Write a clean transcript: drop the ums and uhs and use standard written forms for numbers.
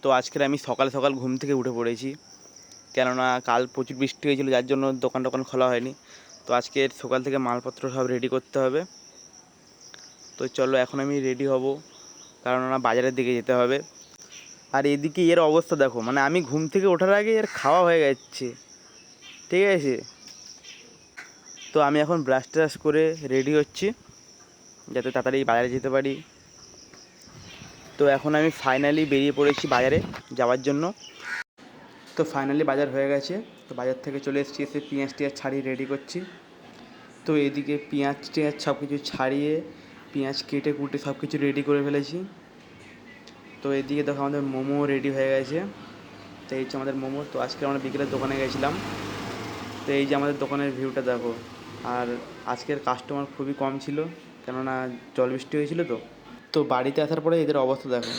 তো আজকের আমি সকাল সকাল ঘুম থেকে উঠে পড়েছি, কেননা কাল প্রচুর বৃষ্টি হয়েছিল, যার জন্য দোকান খোলা হয়নি। তো আজকে সকাল থেকে মালপত্র সব রেডি করতে হবে। তো চলো এখন আমি রেডি হব, কেননা বাজারের দিকে যেতে হবে। আর এদিকে এর অবস্থা দেখো, মানে আমি ঘুম থেকে ওঠার আগে এর খাওয়া হয়ে যাচ্ছে, ঠিক আছে। তো আমি এখন ব্রাশ ট্রাশ করে রেডি হচ্ছি, যাতে তাড়াতাড়ি বাজারে যেতে পারি। তো এখন আমি ফাইনালি বেরিয়ে পড়েছি বাজারে যাওয়ার জন্য। তো ফাইনালি বাজার হয়ে গেছে। তো বাজার থেকে চলে এসেছি, এসে পেঁয়াজ টিয়াজ ছাড়িয়ে রেডি করছি। তো এদিকে পেঁয়াজ টিয়াজ সব কিছু ছাড়িয়ে পেঁয়াজ কেটে কুটে সব কিছু রেডি করে ফেলেছি। তো এদিকে দেখো আমাদের মোমো রেডি হয়ে গেছে। তো এই হচ্ছে আমাদের মোমো। তো আজকে আমরা বিকেলের দোকানে গেছিলাম। তো এই যে আমাদের দোকানের ভিউটা দেখো। আর আজকের কাস্টমার খুবই কম ছিল, কেননা জল বৃষ্টি হয়েছিল। তো তো বাড়িতে আসার পরে এদের অবস্থা দেখো।